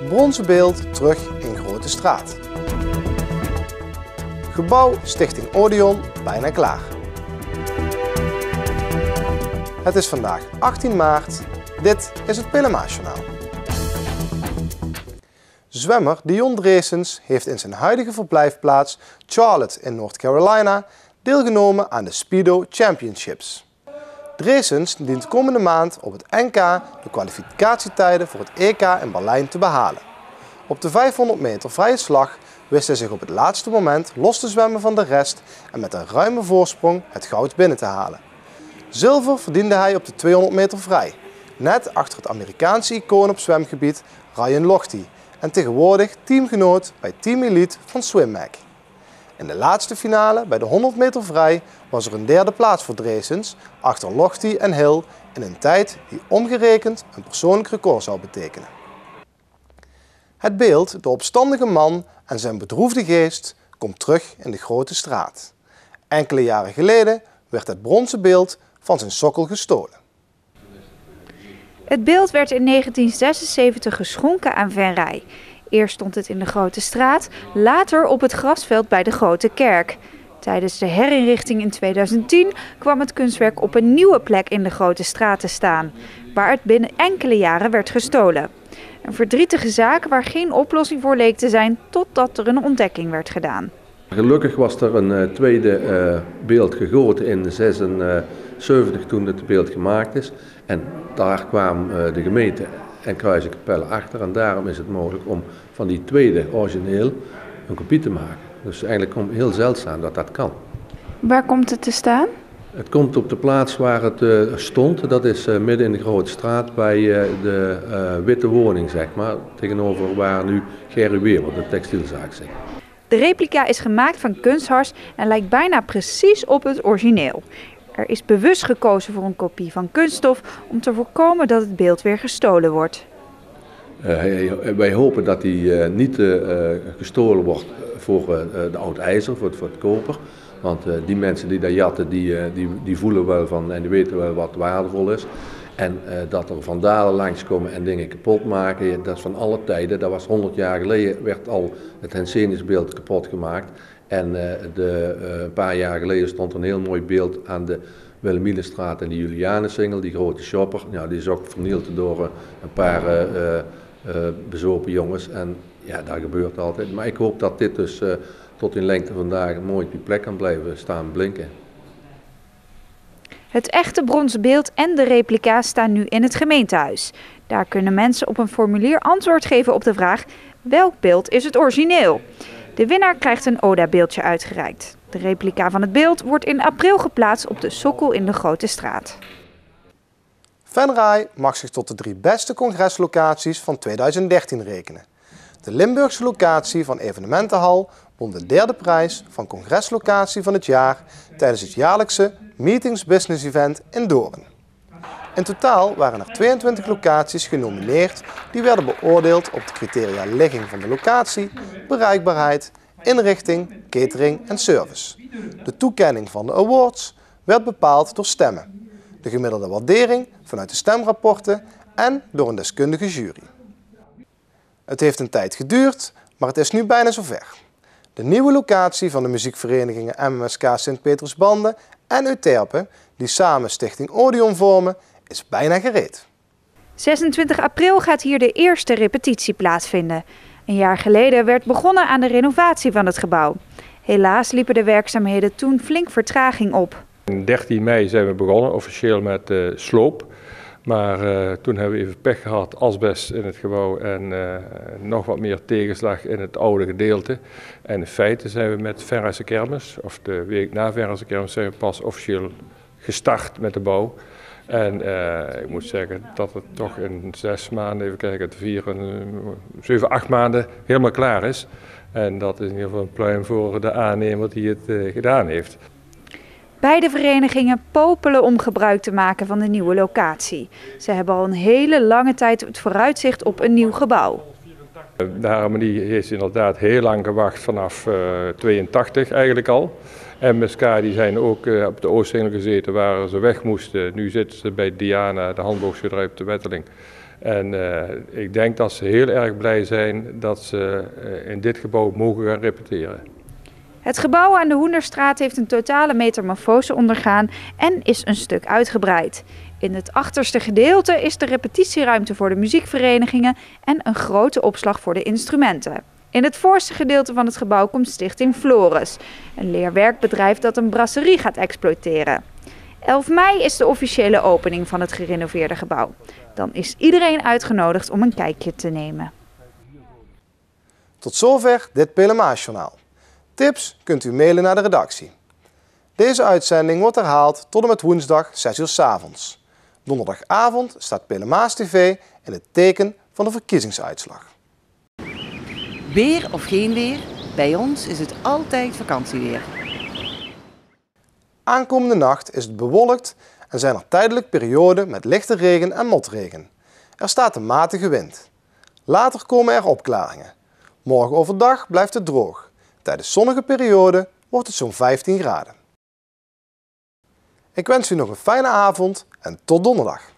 bronzen beeld terug in Grote Straat. Gebouw Stichting Odeon bijna klaar. Het is vandaag 18 maart. Dit is het Pelemaasjournaal. Zwemmer Dion Dreesens heeft in zijn huidige verblijfplaats Charlotte in North Carolina deelgenomen aan de Speedo Championships. Dreesens dient komende maand op het NK de kwalificatietijden voor het EK in Berlijn te behalen. Op de 500 meter vrije slag wist hij zich op het laatste moment los te zwemmen van de rest en met een ruime voorsprong het goud binnen te halen. Zilver verdiende hij op de 200 meter vrij, net achter het Amerikaanse icoon op zwemgebied Ryan Lochte en tegenwoordig teamgenoot bij Team Elite van SwimMag. In de laatste finale bij de 100 meter vrij was er een derde plaats voor Dreesens achter Lochte en Hill in een tijd die omgerekend een persoonlijk record zou betekenen. Het beeld, de opstandige man en zijn bedroefde geest, komt terug in de Grote Straat. Enkele jaren geleden werd het bronzen beeld van zijn sokkel gestolen. Het beeld werd in 1976 geschonken aan Van Rij. Eerst stond het in de Grote Straat, later op het grasveld bij de Grote Kerk. Tijdens de herinrichting in 2010 kwam het kunstwerk op een nieuwe plek in de Grote Straat te staan, waar het binnen enkele jaren werd gestolen. Een verdrietige zaak waar geen oplossing voor leek te zijn totdat er een ontdekking werd gedaan. Gelukkig was er een tweede beeld gegoten in 1976 toen het beeld gemaakt is. En daar kwam de gemeente en Kruisenkapelle achter en daarom is het mogelijk om van die tweede origineel een kopie te maken. Dus eigenlijk heel zeldzaam dat dat kan. Waar komt het te staan? Het komt op de plaats waar het stond, dat is midden in de Grote Straat bij de witte woning, zeg maar, tegenover waar nu Gerry Weber, de textielzaak, zit. De replica is gemaakt van kunsthars en lijkt bijna precies op het origineel. Er is bewust gekozen voor een kopie van kunststof om te voorkomen dat het beeld weer gestolen wordt. Wij hopen dat die niet gestolen wordt voor de oud ijzer, voor het koper. Want die mensen die dat jatten, die voelen wel van en die weten wel wat waardevol is. En dat er vandalen langskomen en dingen kapot maken, dat is van alle tijden. Dat was 100 jaar geleden, werd al het Henseniusbeeld kapot gemaakt. En een paar jaar geleden stond er een heel mooi beeld aan de Wilhelminastraat en de Julianensingel, die grote shopper. Ja, die is ook vernield door een paar bezopen jongens. En ja, dat gebeurt altijd. Maar ik hoop dat dit dus tot in lengte vandaag mooi op die plek kan blijven staan blinken. Het echte bronzen beeld en de replica staan nu in het gemeentehuis. Daar kunnen mensen op een formulier antwoord geven op de vraag: welk beeld is het origineel? De winnaar krijgt een ODA-beeldje uitgereikt. De replica van het beeld wordt in april geplaatst op de sokkel in de Grote Straat. Van Rij mag zich tot de 3 beste congreslocaties van 2013 rekenen. De Limburgse locatie van Evenementenhal won de 3e prijs van congreslocatie van het jaar tijdens het jaarlijkse Meetings Business Event in Doorn. In totaal waren er 22 locaties genomineerd die werden beoordeeld op de criteria ligging van de locatie, bereikbaarheid, inrichting, catering en service. De toekenning van de awards werd bepaald door stemmen, de gemiddelde waardering vanuit de stemrapporten en door een deskundige jury. Het heeft een tijd geduurd, maar het is nu bijna zover. De nieuwe locatie van de muziekverenigingen MMSK Sint-Petersbande en Euterpe, die samen Stichting Odeon vormen, is bijna gereed. 26 april gaat hier de eerste repetitie plaatsvinden. Een jaar geleden werd begonnen aan de renovatie van het gebouw. Helaas liepen de werkzaamheden toen flink vertraging op. Op 13 mei zijn we begonnen, officieel met de sloop. Maar toen hebben we even pech gehad, asbest in het gebouw en nog wat meer tegenslag in het oude gedeelte. En in feite zijn we met Venrase Kermis, of de week na Venrase Kermis, zijn we pas officieel gestart met de bouw. En ik moet zeggen dat het toch in 6 maanden, even kijken, 7, 8 maanden helemaal klaar is. En dat is in ieder geval een pluim voor de aannemer die het gedaan heeft. Beide verenigingen popelen om gebruik te maken van de nieuwe locatie. Ze hebben al een hele lange tijd het vooruitzicht op een nieuw gebouw. De harmonie heeft inderdaad heel lang gewacht, vanaf 82 eigenlijk al. MSK die zijn ook op de Oostsingel gezeten waar ze weg moesten. Nu zitten ze bij Diana, de handboogschilderij op de Wetteling. En ik denk dat ze heel erg blij zijn dat ze in dit gebouw mogen gaan repeteren. Het gebouw aan de Hoenderstraat heeft een totale metamorfose ondergaan en is een stuk uitgebreid. In het achterste gedeelte is de repetitieruimte voor de muziekverenigingen en een grote opslag voor de instrumenten. In het voorste gedeelte van het gebouw komt Stichting Flores, een leerwerkbedrijf dat een brasserie gaat exploiteren. 11 mei is de officiële opening van het gerenoveerde gebouw. Dan is iedereen uitgenodigd om een kijkje te nemen. Tot zover dit Pelemaasjournaal. Tips kunt u mailen naar de redactie. Deze uitzending wordt herhaald tot en met woensdag 6 uur 's avonds. Donderdagavond staat Pelemaas TV in het teken van de verkiezingsuitslag. Weer of geen weer, bij ons is het altijd vakantieweer. Aankomende nacht is het bewolkt en zijn er tijdelijk perioden met lichte regen en motregen. Er staat een matige wind. Later komen er opklaringen. Morgen overdag blijft het droog. Tijdens zonnige perioden wordt het zo'n 15 graden. Ik wens u nog een fijne avond en tot donderdag.